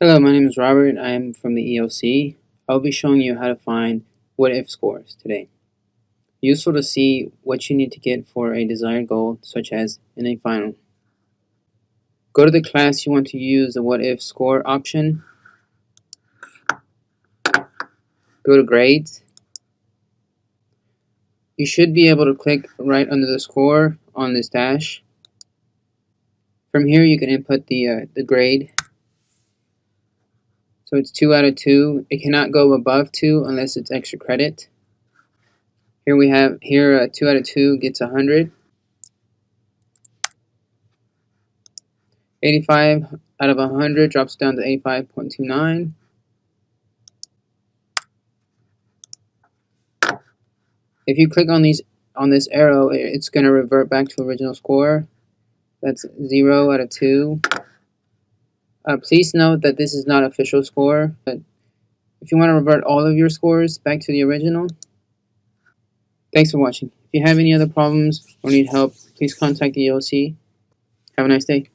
Hello, my name is Robert. I am from the EOC. I'll be showing you how to find what-if scores today. Useful to see what you need to get for a desired goal, such as in a final. Go to the class you want to use the what-if score option. Go to grades. You should be able to click right under the score on this dash. From here you can input the grade. So it's 2 out of 2. It cannot go above 2 unless it's extra credit. Here we have 2 out of 2 gets 100. 85 out of 100 drops down to 85.29. If you click on this arrow, it's going to revert back to original score. That's 0 out of 2. Please note that this is not official score, but if you want to revert all of your scores back to the original. Thanks for watching. If you have any other problems or need help, please contact the EOC. Have a nice day.